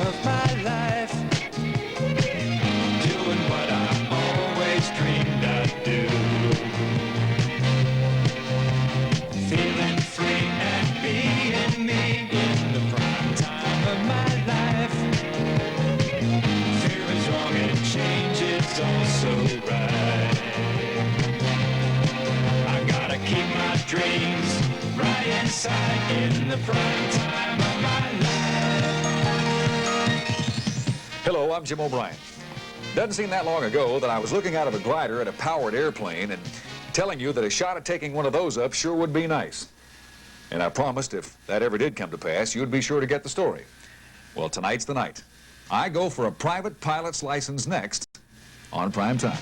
of my life, doing what I always dreamed I'd do. Feeling free and being me in the prime time of my life. Fear is wrong and change is also right. I gotta keep my dreams right inside in the prime time of my life. Hello, I'm Jim O'Brien. Doesn't seem that long ago that I was looking out of a glider at a powered airplane and telling you that a shot at taking one of those up sure would be nice. And I promised if that ever did come to pass, you'd be sure to get the story. Well, tonight's the night. I go for a private pilot's license next on Prime Time.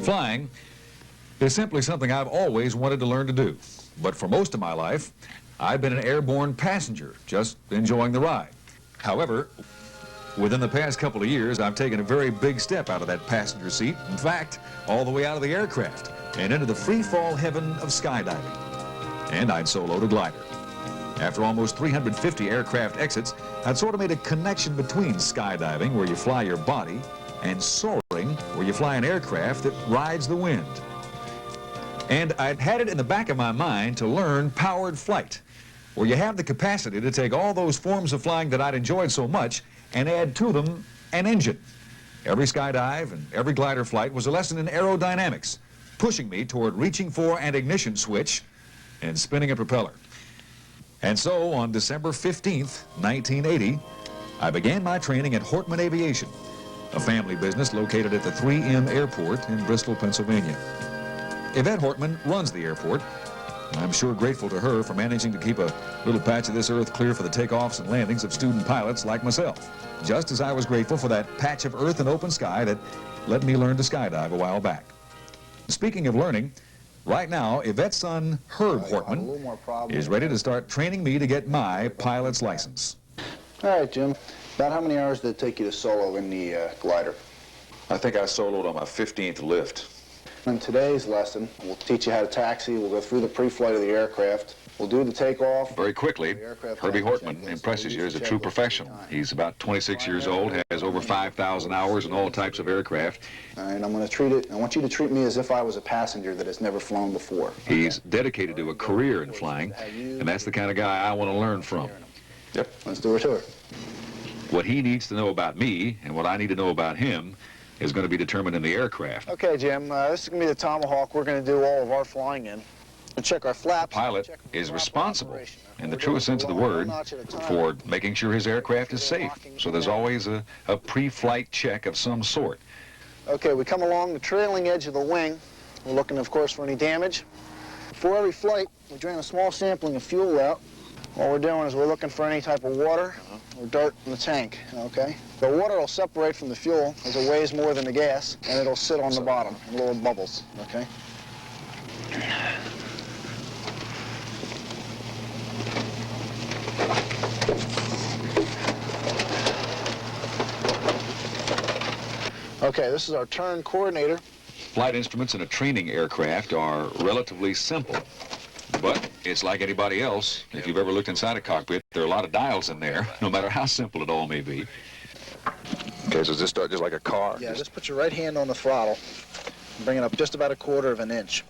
Flying is simply something I've always wanted to learn to do. But for most of my life, I've been an airborne passenger, just enjoying the ride. However, within the past couple of years, I've taken a very big step out of that passenger seat. In fact, all the way out of the aircraft and into the free-fall heaven of skydiving. And I'd soloed a glider. After almost 350 aircraft exits, I'd sort of made a connection between skydiving, where you fly your body, and soaring, where you fly an aircraft that rides the wind. And I'd had it in the back of my mind to learn powered flight, where you have the capacity to take all those forms of flying that I'd enjoyed so much and add to them an engine. Every skydive and every glider flight was a lesson in aerodynamics, pushing me toward reaching for an ignition switch and spinning a propeller. And so on December 15th, 1980, I began my training at Hortman Aviation, a family business located at the 3M Airport in Bristol, Pennsylvania. Yvette Hortman runs the airport, and I'm sure grateful to her for managing to keep a little patch of this earth clear for the takeoffs and landings of student pilots like myself, just as I was grateful for that patch of earth and open sky that let me learn to skydive a while back. Speaking of learning, right now, Yvette's son, Herb Hortman, is ready to start training me to get my pilot's license. All right, Jim. About how many hours did it take you to solo in the glider? I think I soloed on my 15th lift. In today's lesson, we'll teach you how to taxi. We'll go through the pre-flight of the aircraft. We'll do the takeoff. Very quickly, Herbie Hortman impresses you as a true professional. He's about 26 years old, has over 5,000 hours in all types of aircraft. All right, I'm going to treat it, I want you to treat me as if I was a passenger that has never flown before. He's dedicated to a career in flying, and that's the kind of guy I want to learn from. Yep. Let's do a tour. What he needs to know about me and what I need to know about him is going to be determined in the aircraft. Okay, Jim, this is going to be the Tomahawk we're going to do all of our flying in. We'll check our flaps. The pilot is responsible, in the truest sense of the word, for making sure his aircraft is safe. So there's always a pre-flight check of some sort. Okay, we come along the trailing edge of the wing. We're looking, of course, for any damage. Before every flight, we drain a small sampling of fuel out. What we're doing is we're looking for any type of water or dirt in the tank, okay? The water will separate from the fuel as it weighs more than the gas, and it'll sit on the bottom in little bubbles, okay? Okay, this is our turn coordinator. Flight instruments in a training aircraft are relatively simple. But it's like anybody else. If you've ever looked inside a cockpit, there are a lot of dials in there, no matter how simple it all may be. Okay, so does this start just like a car? Yeah, just put your right hand on the throttle, and bring it up just about 1/4 of an inch.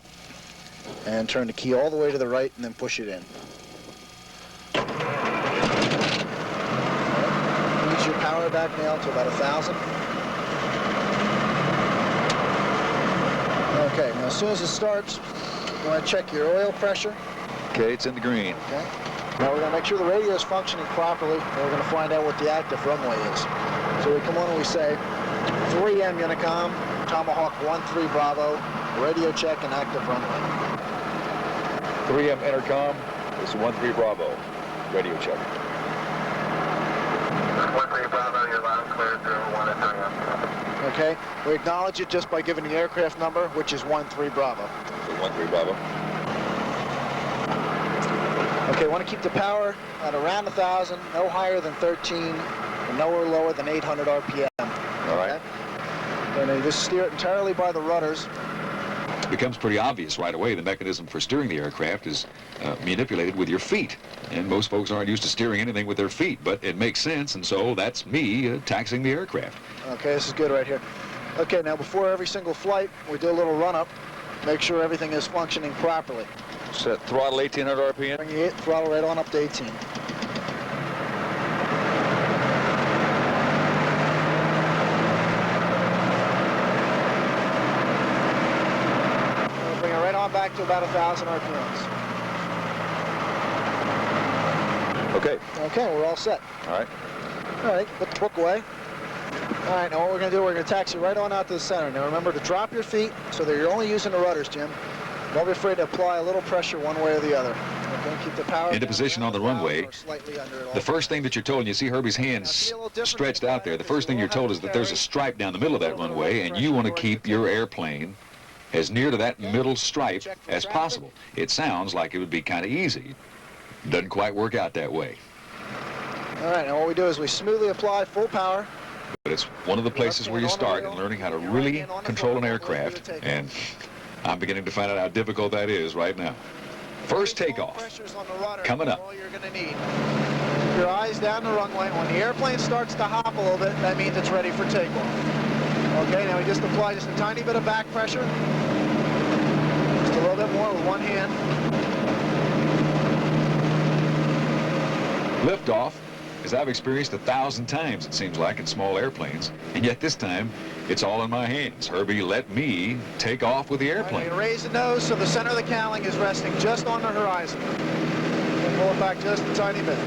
And turn the key all the way to the right and then push it in. Use your power back now to about 1,000. Okay, now as soon as it starts, you want to check your oil pressure. Okay, it's in the green. Okay. Now we're going to make sure the radio is functioning properly, and we're going to find out what the active runway is. So we come on and we say, 3M Unicom, Tomahawk 13 Bravo, radio check and active runway. 3M Intercom, This is 13 Bravo. Radio check. 13 Bravo, you're loud and clear, 01 at 30. Okay, we acknowledge it just by giving the aircraft number, which is 13 Bravo. So 13 Bravo. Okay, want to keep the power at around 1,000, no higher than 13, and nowhere lower than 800 RPM. All right. And you just steer it entirely by the rudders. It becomes pretty obvious right away the mechanism for steering the aircraft is manipulated with your feet. And most folks aren't used to steering anything with their feet, but it makes sense, and so that's me taxiing the aircraft. Okay, this is good right here. Okay, now before every single flight, we do a little run-up, make sure everything is functioning properly. Set throttle 1800 RPM. Bring your throttle right on up to 18. Bring it right on back to about 1,000 RPMs. Okay. Okay, we're all set. All right. All right, put the book away. All right, now what we're going to do, we're going to taxi right on out to the center. Now remember to drop your feet so that you're only using the rudders, Jim. Don't be afraid to apply a little pressure one way or the other. Okay, keep the power Into position on the runway. The first thing that you're told, and you see Herbie's hands stretched out there, the first thing you're told is that there's a stripe down the middle of that runway, and you want to keep your airplane as near to that middle stripe as possible. It sounds like it would be kind of easy. Doesn't quite work out that way. All right, now what we do is we smoothly apply full power. But it's one of the places where you start in learning how to really control an aircraft, and I'm beginning to find out how difficult that is right now. First takeoff, coming up. All you're going to need. Keep your eyes down the runway. When the airplane starts to hop a little bit, that means it's ready for takeoff. Okay, now we just apply just a tiny bit of back pressure. Just a little bit more with one hand. Liftoff, as I've experienced 1,000 times, it seems like, in small airplanes, and yet this time, it's all in my hands. Herbie let me take off with the airplane. Right, raise the nose so the center of the cowling is resting just on the horizon. And pull it back just a tiny bit.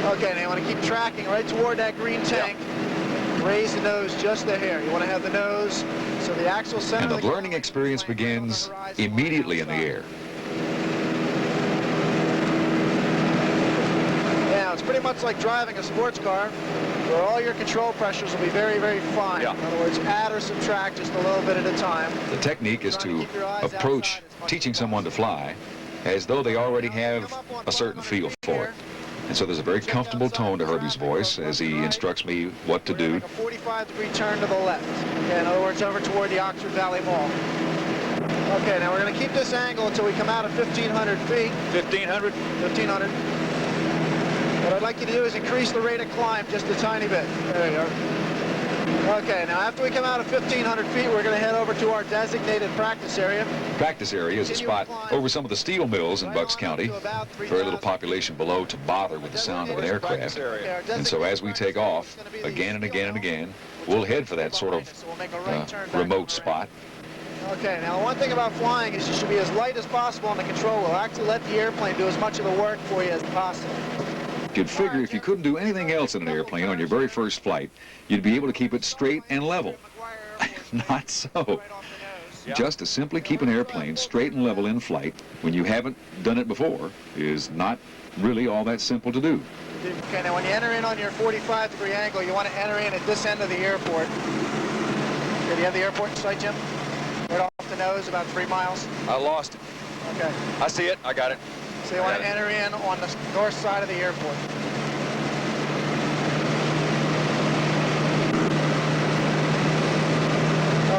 Okay, now you want to keep tracking right toward that green tank. Yep. Raise the nose just a hair. You want to have the nose so the actual center And of the learning experience begins immediately in the air. Now, it's pretty much like driving a sports car, where all your control pressures will be very, very fine. Yeah. In other words, add or subtract just a little bit at a time. The technique is to approach teaching someone to fly as though they already have a certain feel for it. And so there's a very comfortable tone to Herbie's voice as he instructs me what to do. Make a 45-degree turn to the left. Okay, in other words, over toward the Oxford Valley Mall. Okay, now we're going to keep this angle until we come out of 1,500 feet. 1500. 1,500. What I'd like you to do is increase the rate of climb just a tiny bit. There you are. Okay, now after we come out of 1,500 feet, we're going to head over to our designated practice area. Practice area is a spot over some of the steel mills in Bucks County. Very little population below to bother with the sound of an aircraft. And so as we take off, again and again and again, we'll head for that sort of remote spot. Okay, now one thing about flying is you should be as light as possible on the control wheel. Actually let the airplane do as much of the work for you as possible. You'd figure if you couldn't do anything else in an airplane on your very first flight, you'd be able to keep it straight and level. Not so. Just to simply keep an airplane straight and level in flight when you haven't done it before is not really all that simple to do. Okay, now when you enter in on your 45-degree angle, you want to enter in at this end of the airport. Okay, do you have the airport in sight, Jim? Right off the nose, about 3 miles. I lost it. Okay. I see it. I got it. So you want to enter in on the north side of the airport.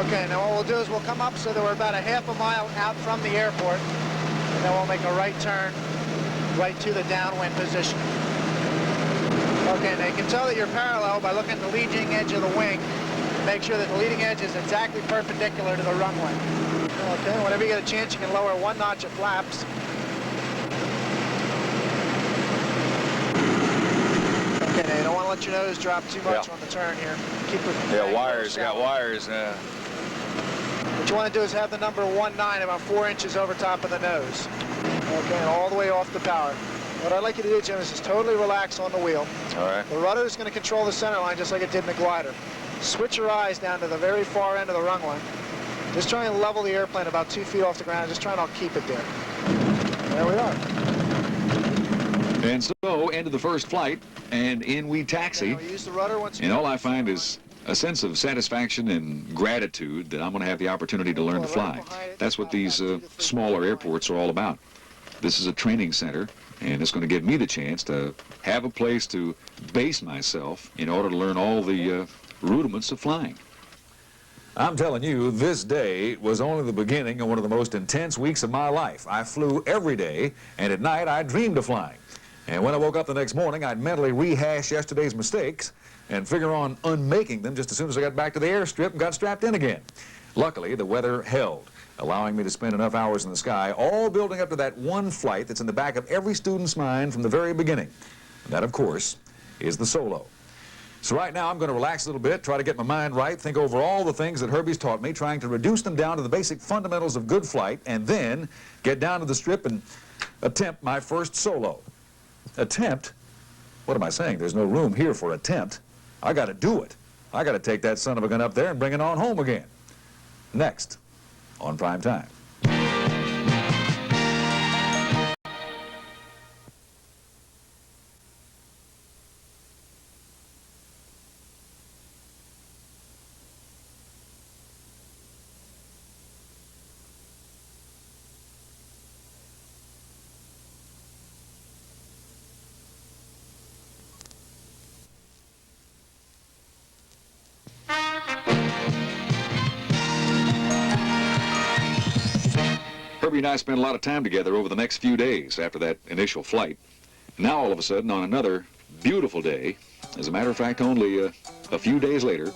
Okay, now what we'll do is we'll come up so that we're about a half a mile out from the airport, and then we'll make a right turn right to the downwind position. Okay, now you can tell that you're parallel by looking at the leading edge of the wing. Make sure that the leading edge is exactly perpendicular to the runway. Okay, whenever you get a chance, you can lower 1 notch of flaps. Okay, now you don't want to let your nose drop too much on the turn here. Keep it. Yeah, wires. Got wires. What you want to do is have the number 19 about 4 inches over top of the nose. Okay, and all the way off the power. What I'd like you to do, Jim, is just totally relax on the wheel. All right. The rudder is going to control the center line just like it did in the glider. Switch your eyes down to the very far end of the runway. Just try and level the airplane about 2 feet off the ground. Just try and I'll keep it there. There we are. And so, into the first flight, and in we taxi. Now, use the rudder once And all I find is a sense of satisfaction and gratitude that I'm going to have the opportunity to learn to fly. That's what these smaller airports are all about. This is a training center, and it's going to give me the chance to have a place to base myself in order to learn all the rudiments of flying. I'm telling you, this day was only the beginning of one of the most intense weeks of my life. I flew every day, and at night I dreamed of flying. And when I woke up the next morning, I'd mentally rehash yesterday's mistakes and figure on unmaking them just as soon as I got back to the airstrip and got strapped in again. Luckily, the weather held, allowing me to spend enough hours in the sky, all building up to that one flight that's in the back of every student's mind from the very beginning. And that, of course, is the solo. So right now, I'm going to relax a little bit, try to get my mind right, think over all the things that Herbie's taught me, trying to reduce them down to the basic fundamentals of good flight, and then get down to the strip and attempt my first solo. Attempt? What am I saying? There's no room here for attempt. I got to do it. I got to take that son of a gun up there and bring it on home again. Next, on Prime Time. Herbie and I spent a lot of time together over the next few days after that initial flight. Now, all of a sudden, on another beautiful day, as a matter of fact, only a few days later,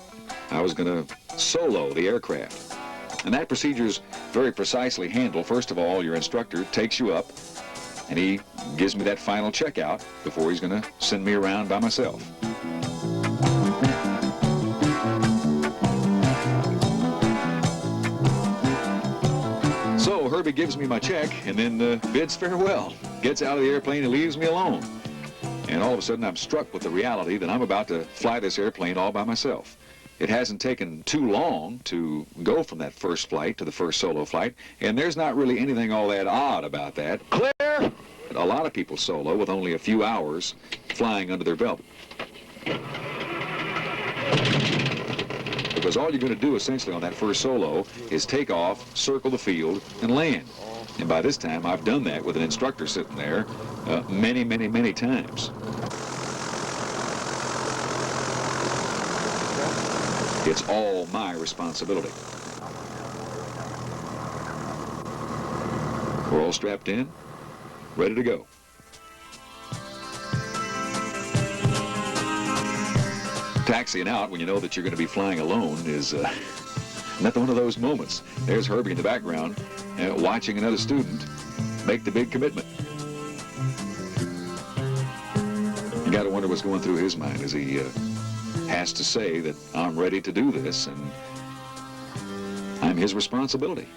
I was going to solo the aircraft. And that procedure's very precisely handled. First of all, your instructor takes you up, and he gives me that final checkout before he's going to send me around by myself. So Herbie gives me my check and then bids farewell, gets out of the airplane and leaves me alone. And all of a sudden I'm struck with the reality that I'm about to fly this airplane all by myself. It hasn't taken too long to go from that first flight to the first solo flight, and there's not really anything all that odd about that. Clear! A lot of people solo with only a few hours flying under their belt. Because all you're going to do essentially on that first solo is take off, circle the field, and land. And by this time, I've done that with an instructor sitting there many, many, many times. It's all my responsibility. We're all strapped in, ready to go. Taxiing out when you know that you're going to be flying alone is another one of those moments. There's Herbie in the background watching another student make the big commitment. You got to wonder what's going through his mind as he has to say that I'm ready to do this and I'm his responsibility.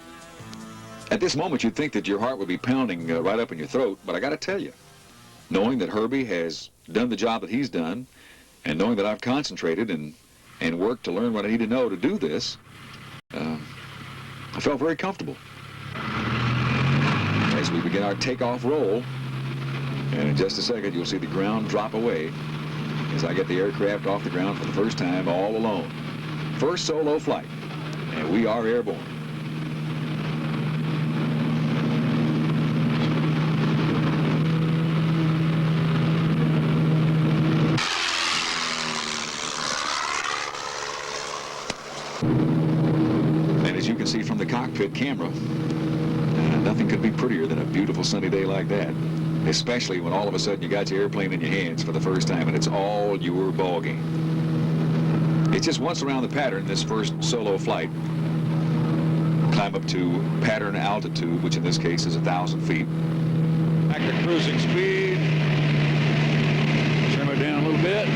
At this moment, you'd think that your heart would be pounding right up in your throat, but I got to tell you, knowing that Herbie has done the job that he's done, and knowing that I've concentrated and worked to learn what I need to know to do this, I felt very comfortable. As we begin our takeoff roll, and in just a second you'll see the ground drop away as I get the aircraft off the ground for the first time all alone. First solo flight, and we are airborne. You can see from the cockpit camera, nothing could be prettier than a beautiful sunny day like that, especially when all of a sudden you got your airplane in your hands for the first time and it's all your ball game. It's just once around the pattern, this first solo flight, climb up to pattern altitude, which in this case is 1,000 feet. Back to cruising speed, trim it down a little bit,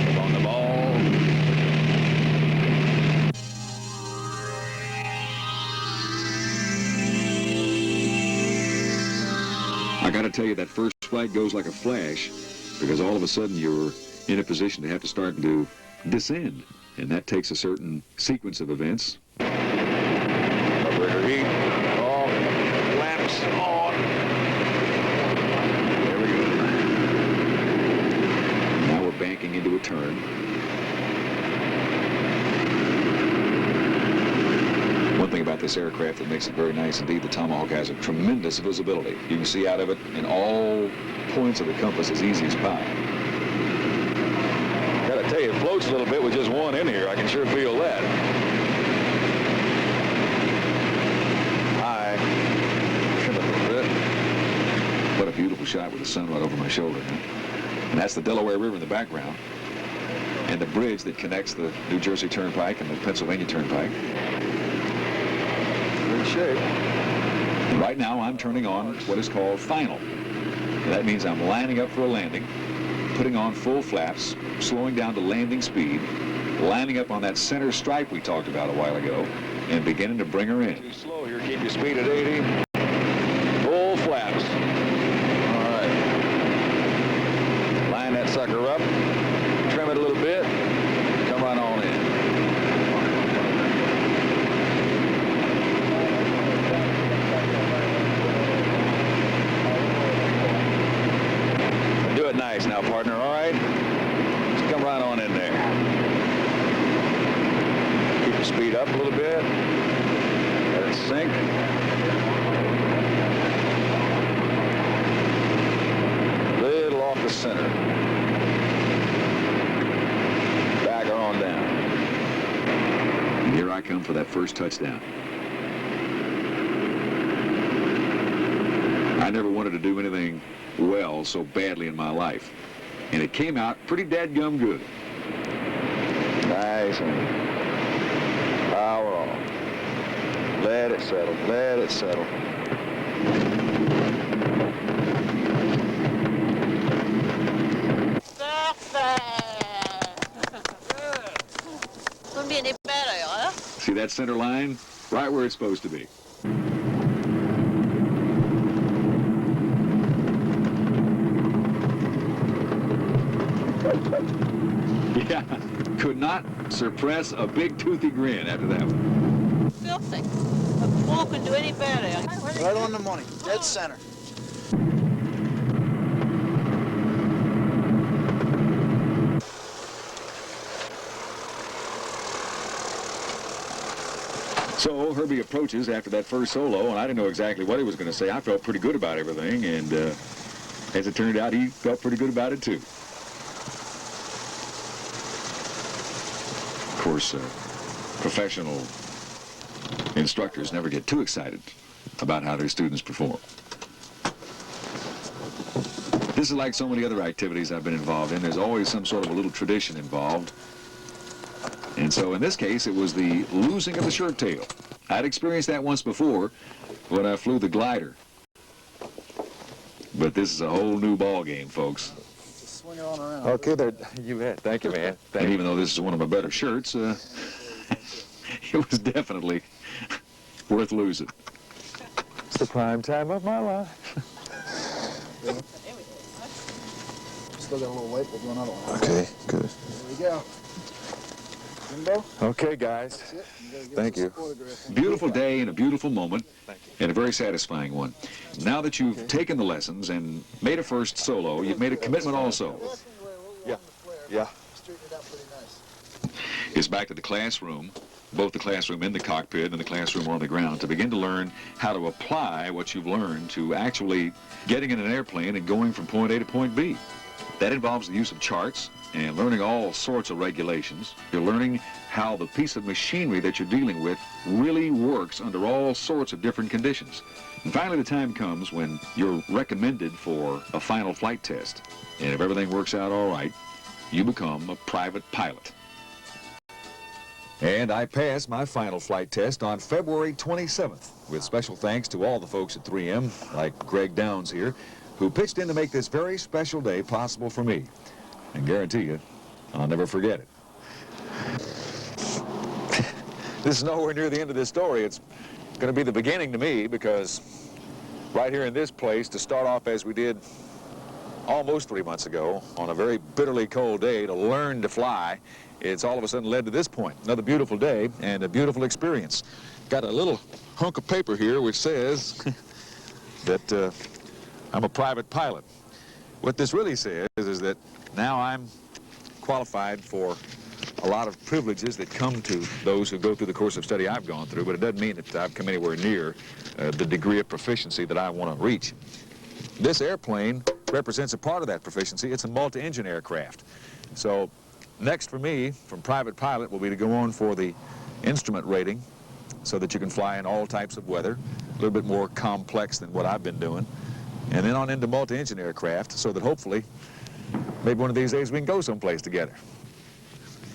up on the ball. I got to tell you, that first flight goes like a flash because all of a sudden you're in a position to have to start to descend, and that takes a certain sequence of events. Carburetor heat, off, flaps on. this aircraft that makes it very nice indeed. The Tomahawk has a tremendous visibility. You can see out of it in all points of the compass as easy as pie. Gotta tell you, it floats a little bit with just one in here. I can sure feel that. High. Trim it a little bit. What a beautiful shot with the sun right over my shoulder. Huh? And that's the Delaware River in the background. And the bridge that connects the New Jersey Turnpike and the Pennsylvania Turnpike. Good shape. And right now I'm turning on what is called final. That means I'm lining up for a landing, putting on full flaps, slowing down to landing speed, lining up on that center stripe we talked about a while ago, and beginning to bring her in. Too slow here. Keep your speed at 80. Full flaps. All right. Line that sucker up. Trim it a little bit. Come right on in. Do it nice now, partner, all right? Just come right on in there. Keep your speed up a little bit. Let it sink. Little off the center. Back her on down. And here I come for that first touchdown. I never wanted to do anything well so badly in my life. And it came out pretty dadgum good. Nice and power off. Let it settle. Let it settle. Couldn't be any better, huh? See that center line? Right where it's supposed to be. Yeah, could not suppress a big toothy grin after that one. Filthy. A fool can do any better. Right on the money, dead center. So Herbie approaches after that first solo, and I didn't know exactly what he was going to say. I felt pretty good about everything, and as it turned out, he felt pretty good about it too. Of course, professional instructors never get too excited about how their students perform. This is like so many other activities I've been involved in. There's always some sort of a little tradition involved. And so in this case, it was the losing of the shirt tail. I'd experienced that once before when I flew the glider. But this is a whole new ball game, folks. Just swing it on around. Okay, there. You bet. Thank you, man. And even though this is one of my better shirts, it was definitely worth losing. It's the prime time of my life. Still got a little weight, we'll do another one. Okay, good. There we go. Jimbo? Okay, guys. That's it. You gotta give Thank us a you. photograph. Beautiful day and a beautiful moment, and a very satisfying one. Now that you've taken the lessons and made a first solo, you've made a commitment also. Yeah. Yeah. Straighten it out pretty nice. It's back to the classroom, both the classroom in the cockpit and the classroom on the ground, to begin to learn how to apply what you've learned to actually getting in an airplane and going from point A to point B. That involves the use of charts and learning all sorts of regulations. You're learning how the piece of machinery that you're dealing with really works under all sorts of different conditions. And finally, the time comes when you're recommended for a final flight test. And if everything works out all right, you become a private pilot. And I passed my final flight test on February 27th, with special thanks to all the folks at 3M, like Greg Downs here, who pitched in to make this very special day possible for me. And guarantee you, I'll never forget it. This is nowhere near the end of this story. It's going to be the beginning to me, because right here in this place, to start off as we did almost 3 months ago, on a very bitterly cold day, to learn to fly, it's all of a sudden led to this point. Another beautiful day and a beautiful experience. Got a little hunk of paper here which says that I'm a private pilot. What this really says is that now I'm qualified for a lot of privileges that come to those who go through the course of study I've gone through, but it doesn't mean that I've come anywhere near the degree of proficiency that I want to reach. This airplane represents a part of that proficiency. It's a multi-engine aircraft. So next for me, from private pilot, will be to go on for the instrument rating so that you can fly in all types of weather, a little bit more complex than what I've been doing, and then on into multi-engine aircraft so that hopefully maybe one of these days we can go someplace together.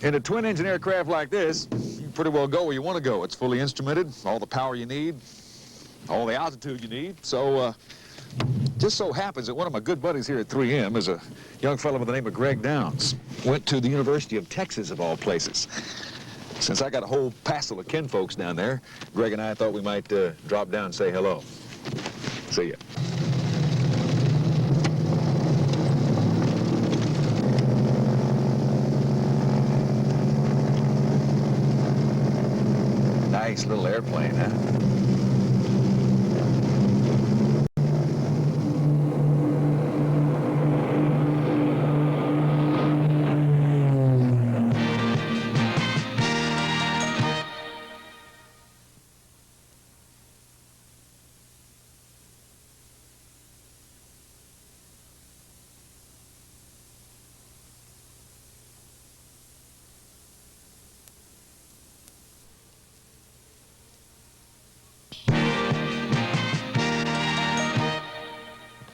In a twin-engine aircraft like this, you can pretty well go where you want to go. It's fully instrumented, all the power you need, all the altitude you need. So just so happens that one of my good buddies here at 3M is a young fellow by the name of Greg Downs. Went to the University of Texas, of all places. Since I got a whole passel of kinfolks down there, Greg and I thought we might drop down and say hello. See ya. Nice little airplane, huh?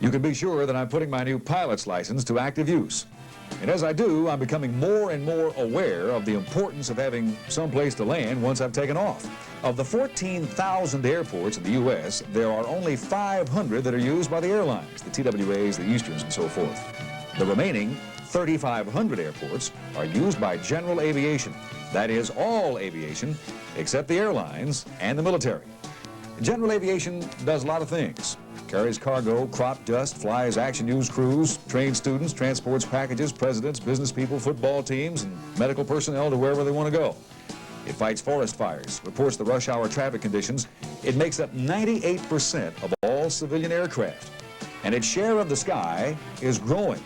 You can be sure that I'm putting my new pilot's license to active use. And as I do, I'm becoming more and more aware of the importance of having someplace to land once I've taken off. Of the 14,000 airports in the U.S., there are only 500 that are used by the airlines, the TWAs, the Easterns, and so forth. The remaining 3,500 airports are used by general aviation. That is, all aviation, except the airlines and the military. General aviation does a lot of things. Carries cargo, crop dust, flies action news crews, trains students, transports packages, presidents, business people, football teams, and medical personnel to wherever they want to go. It fights forest fires, reports the rush hour traffic conditions. It makes up 98% of all civilian aircraft. And its share of the sky is growing.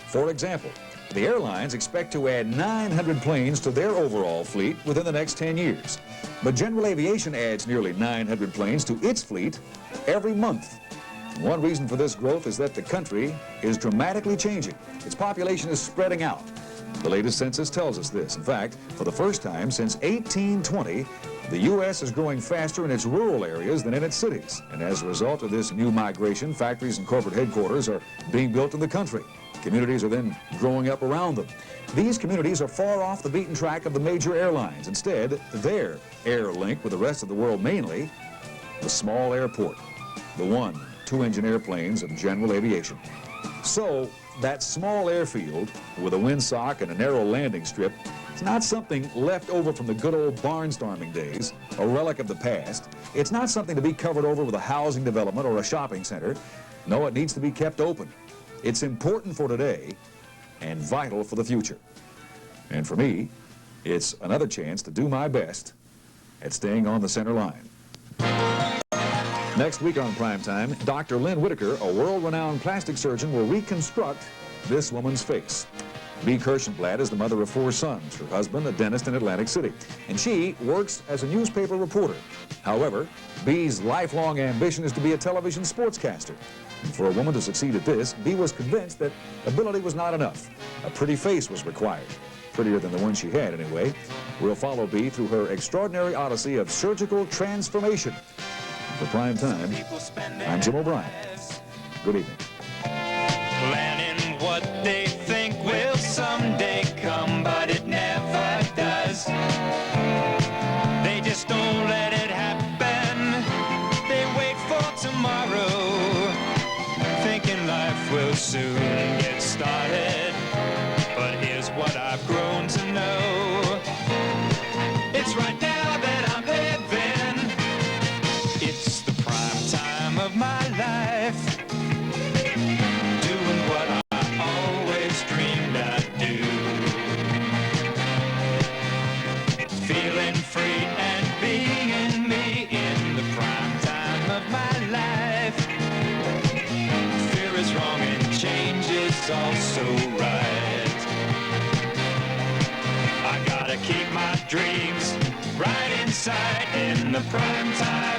For example, the airlines expect to add 900 planes to their overall fleet within the next 10 years. But general aviation adds nearly 900 planes to its fleet every month. One reason for this growth is that the country is dramatically changing. Its population is spreading out. The latest census tells us this. In fact, for the first time since 1820, the U.S. is growing faster in its rural areas than in its cities. And as a result of this new migration, factories and corporate headquarters are being built in the country. Communities are then growing up around them. These communities are far off the beaten track of the major airlines. Instead, their air link with the rest of the world, mainly the small airport, the 1- and 2-engine airplanes of general aviation. So that small airfield with a windsock and a narrow landing strip is not something left over from the good old barnstorming days, a relic of the past. It's not something to be covered over with a housing development or a shopping center. No, it needs to be kept open. It's important for today and vital for the future. And for me, it's another chance to do my best at staying on the center line. Next week on Primetime, Dr. Lynn Whitaker, a world-renowned plastic surgeon, will reconstruct this woman's face. Bea Kirschenblatt is the mother of 4 sons, her husband a dentist in Atlantic City, and she works as a newspaper reporter. However, Bea's lifelong ambition is to be a television sportscaster. And for a woman to succeed at this, Bea was convinced that ability was not enough. A pretty face was required. Prettier than the one she had, anyway. We'll follow Bea through her extraordinary odyssey of surgical transformation. For Prime Time, I'm Jim O'Brien. Good evening. Planning what they think will someday come, but it never does. They just don't let it happen. They wait for tomorrow, thinking life will soon get started. But here's what I've grown to know. It's right now that I'm living. It's the prime time of my life. Doing what I always dreamed I'd do. Feeling free and being me in the prime time of my life. Fear is wrong and change is also right. I got dreams right inside in the prime time.